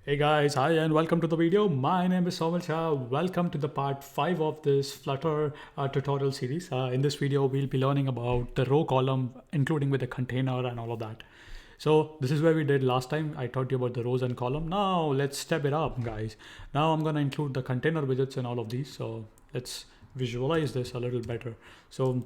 Hey guys, hi and welcome to the video. My name is Somal Shah. Welcome to the part 5 of this Flutter tutorial series. In this video, we'll be learning about the row column, including with the container and all of that. So this is where we did last time. I taught you about the rows and column. Now let's step it up, guys. Now I'm gonna include the container widgets and all of these. So let's visualize this a little better. So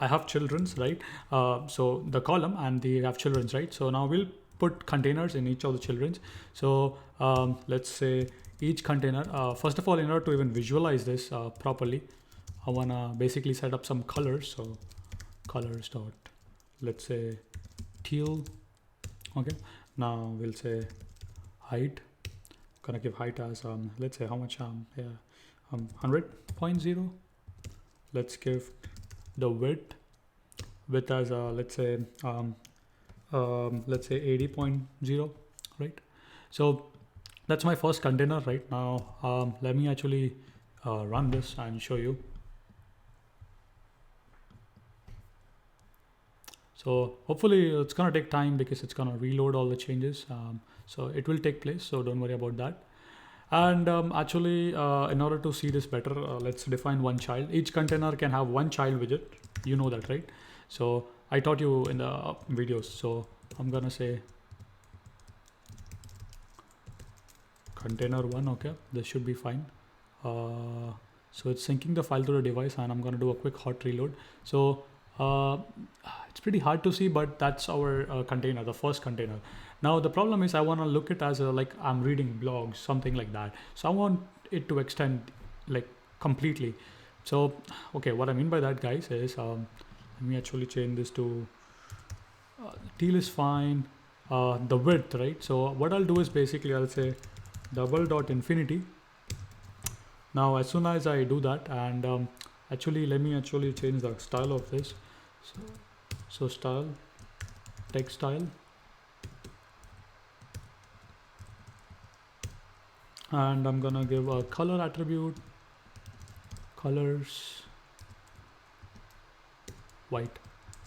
I have children's, right? So the column and they have children's, right? So now we'll put containers in each of the children's. So let's say each container, first of all, in order to even visualize this properly, I wanna basically set up some colors. So colors dot, let's say teal. Okay. Now we'll say height. Gonna give height as let's say how much 100.0. Let's give the width as let's say 80.0, right? So that's my first container right now. Let me actually run this and show you. So hopefully it's gonna take time because it's gonna reload all the changes. So it will take place, so don't worry about that. And actually, in order to see this better, let's define one child. Each container can have one child widget. You know that, right? So I taught you in the videos. So I'm gonna say container one. Okay, this should be fine. So it's syncing the file to the device, and I'm gonna do a quick hot reload. So uh, it's pretty hard to see, but that's our container, the first container. Now the problem is I want to look it as like I'm reading blogs, something like that. So I want it to extend like completely. So okay, what I mean by that, guys, is let me actually change this to teal is fine. The width, right? So what I'll do is basically I'll say double dot infinity. Now as soon as I do that, and actually let me actually change the style of this. So style, text style, and I'm gonna give a color attribute, colors white.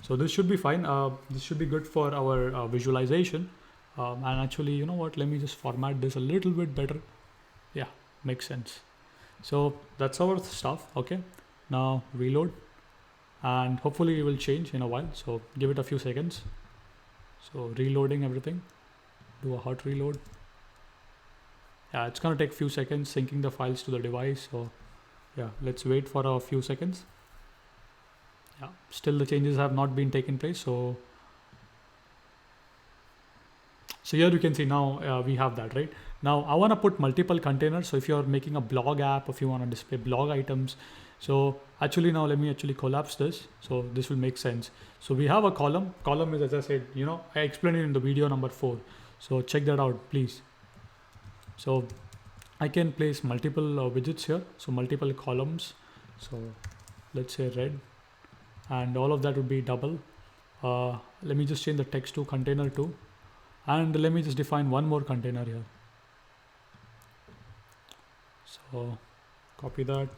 So this should be fine. This should be good for our visualization. And actually, you know what, let me just format this a little bit better. Yeah, makes sense. So that's our stuff. Okay, now reload, and hopefully it will change in a while, so give it a few seconds. So reloading everything, do a hot reload. Yeah, it's gonna take a few seconds syncing the files to the device. So yeah, let's wait for a few seconds. Yeah, still the changes have not been taken place. So here you can see now we have that, right? Now I want to put multiple containers. So if you're making a blog app, if you want to display blog items, so actually now let me actually collapse this. So this will make sense. So we have a column. Column is, as I said, I explained it in the video number 4. So check that out, please. So I can place multiple widgets here. So multiple columns. So let's say red, and all of that would be double. Let me just change the text to container 2. And let me just define one more container here. So copy that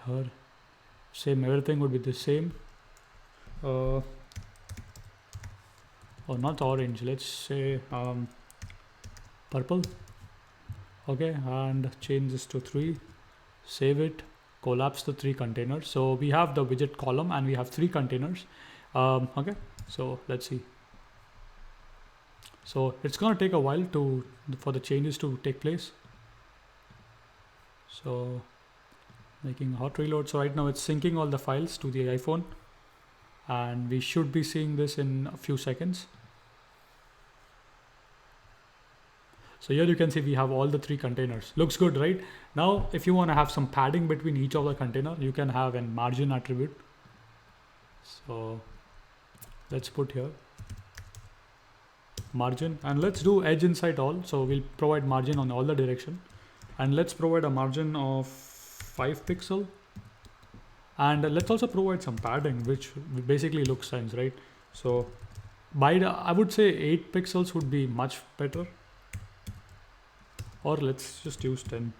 here. Same, everything would be the same. Oh, not orange. Let's say purple. Okay, and change this to 3. Save it. Collapse the 3 containers. So we have the widget column and we have 3 containers. Okay, so let's see. So it's gonna take a while for the changes to take place. So making a hot reload. So right now it's syncing all the files to the iPhone, and we should be seeing this in a few seconds. So here you can see we have all the 3 containers. Looks good, right? Now if you want to have some padding between each of the container, you can have a margin attribute. So let's put here margin, and let's do edge inside all. So we'll provide margin on all the direction, and let's provide a margin of 5 pixel, and let's also provide some padding, which basically looks sense, right? So I would say 8 pixels would be much better, or let's just use 10.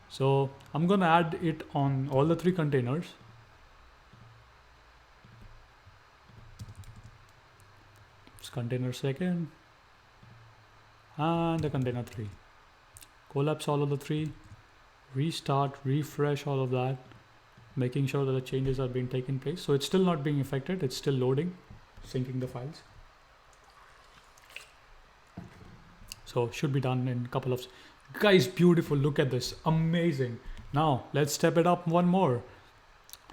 So I'm gonna add it on all the 3 containers. container second, and the container 3. Collapse all of the 3, restart, refresh all of that, making sure that the changes are being taken place. So it's still not being affected, it's still loading, syncing the files. So should be done in a couple of... Guys, beautiful, look at this, amazing. Now let's step it up one more.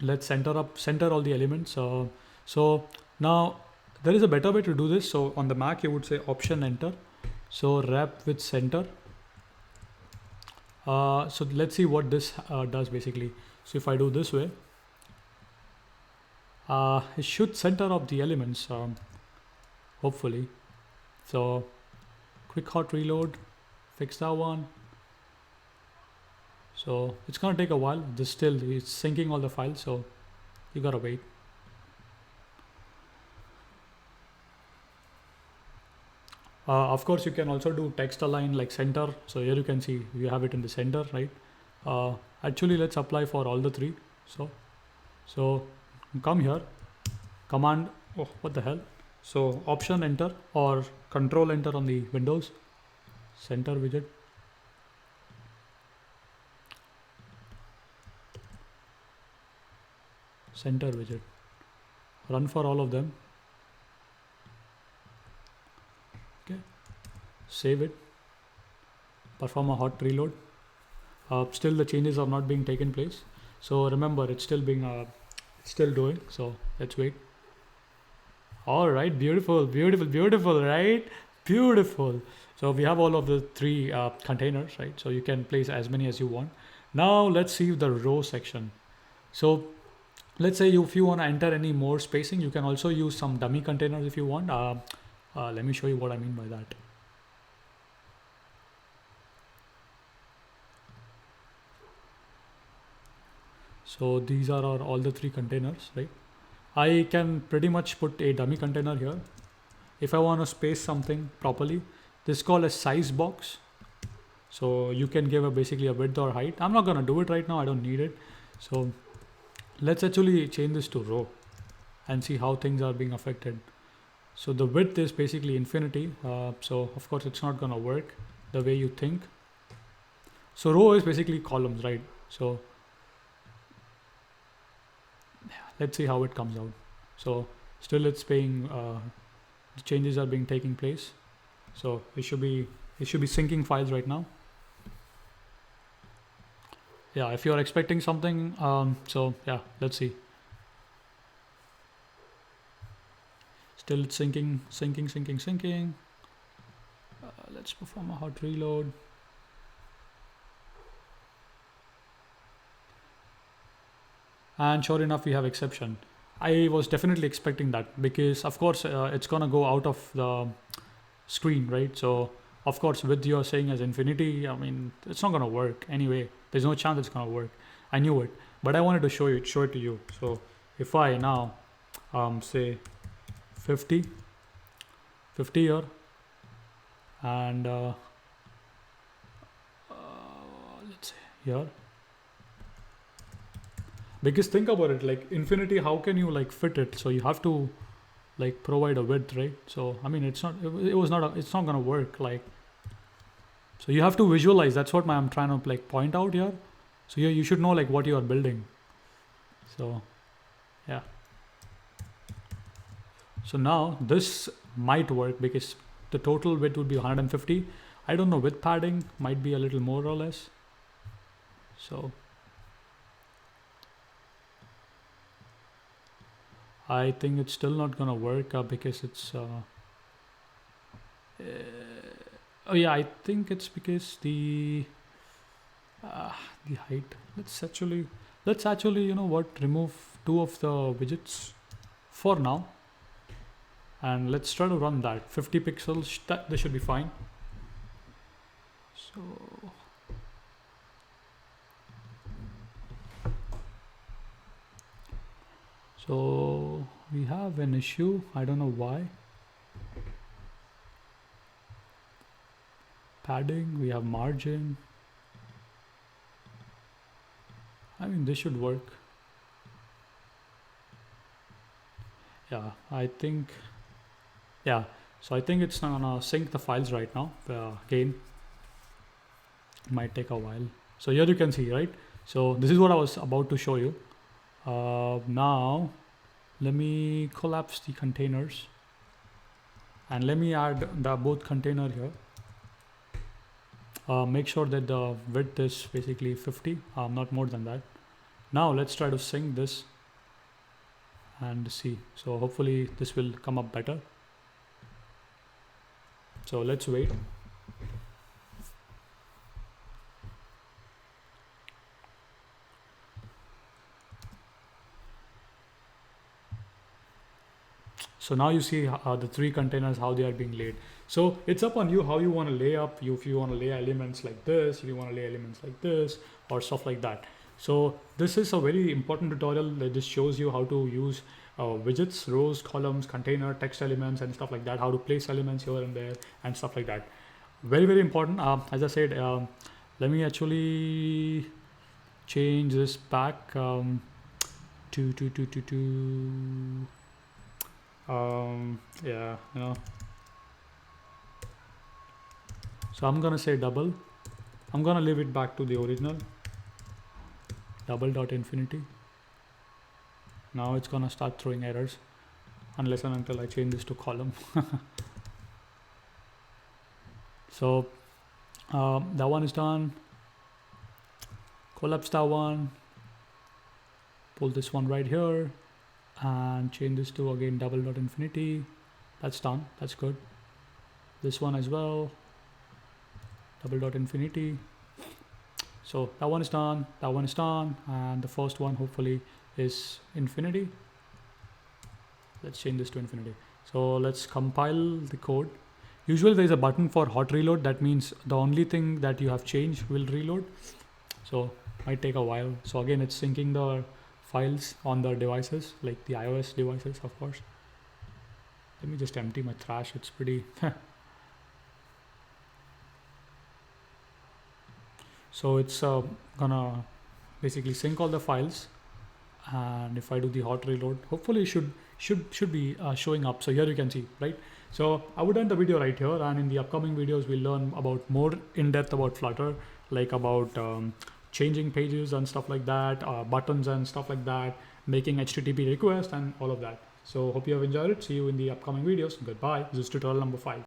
Let's center all the elements. So now there is a better way to do this. So on the Mac you would say Option Enter. So rep with center. So let's see what this does basically. So if I do this way, it should center up the elements, hopefully. So quick hot reload, fix that one. So it's gonna take a while. This still is syncing all the files, so you gotta wait. Of course, you can also do text align like center. So here you can see you have it in the center, right? Actually, let's apply for all the 3. So come here, command. Oh, what the hell? So Option Enter or Control Enter on the Windows. Center widget. Center widget. Run for all of them. Okay. Save it. Perform a hot reload. Still the changes are not being taken place. So remember, it's still being it's still doing. So let's wait. All right, beautiful, right? Beautiful. So we have all of the 3 containers, right? So you can place as many as you want. Now let's see the row section. So let's say if you want to enter any more spacing, you can also use some dummy containers if you want. Let me show you what I mean by that. So these are all the 3 containers, right? I can pretty much put a dummy container here. If I want to space something properly, this is called a size box. So you can give basically a width or height. I'm not gonna do it right now, I don't need it. So let's actually change this to row and see how things are being affected. So the width is basically infinity. So of course it's not gonna work the way you think. So row is basically columns, right? So let's see how it comes out. So still it's being the changes are being taking place. So it should be syncing files right now. Yeah, if you're expecting something, so yeah, let's see. Still it's syncing. Let's perform a hot reload. And sure enough, we have exception. I was definitely expecting that because of course it's gonna go out of the screen, right? So of course with you're saying as infinity, I mean it's not gonna work anyway. There's no chance it's gonna work. I knew it, but I wanted to show it to you. So if I now say 50 here and let's say here. Because think about it, like infinity, how can you like fit it? So you have to like provide a width, right? So I mean it's not gonna work. Like, so you have to visualize. That's what I'm trying to like point out here. So you should know like what you are building. So yeah. So now this might work because the total width would be 150. I don't know, width padding might be a little more or less. So I think it's still not gonna work because it's oh yeah, I think it's because the height. Let's actually you know what, remove 2 of the widgets for now, and let's try to run that 50 pixels. This should be fine. So we have an issue. I don't know why. Padding, we have margin. I mean, this should work. Yeah, I think, yeah. So I think it's not gonna sync the files right now. Again, it might take a while. So here you can see, right? So this is what I was about to show you. Now let me collapse the containers and let me add the both container here. Make sure that the width is basically 50, not more than that. Now let's try to sync this and see. So hopefully this will come up better. So let's wait. So now you see the three containers, how they are being laid. So it's up on you how you want to lay up. If you want to lay elements like this, if you want to lay elements like this, or stuff like that. So this is a very important tutorial that just shows you how to use widgets, rows, columns, container, text elements, and stuff like that. How to place elements here and there and stuff like that. Very, very important. As I said, let me actually change this back to yeah, you know. So I'm gonna say double. I'm gonna leave it back to the original. Double dot infinity. Now it's gonna start throwing errors unless and until I change this to column. So that one is done. Collapse that one. Pull this one right here and change this to again double dot infinity. That's done. That's good. This one as well. Double dot infinity. So that one is done. That one is done. And the first one hopefully is infinity. Let's change this to infinity. So let's compile the code. Usually there is a button for hot reload. That means the only thing that you have changed will reload. So might take a while. So again, it's syncing the files on the devices, like the iOS devices, of course. Let me just empty my trash. It's pretty. So it's gonna basically sync all the files, and if I do the hot reload, hopefully it should be showing up. So here you can see, right? So I would end the video right here, and in the upcoming videos we'll learn about more in depth about Flutter, like about changing pages and stuff like that, buttons and stuff like that, making HTTP requests and all of that. So hope you have enjoyed it. See you in the upcoming videos. Goodbye. This is tutorial number 5.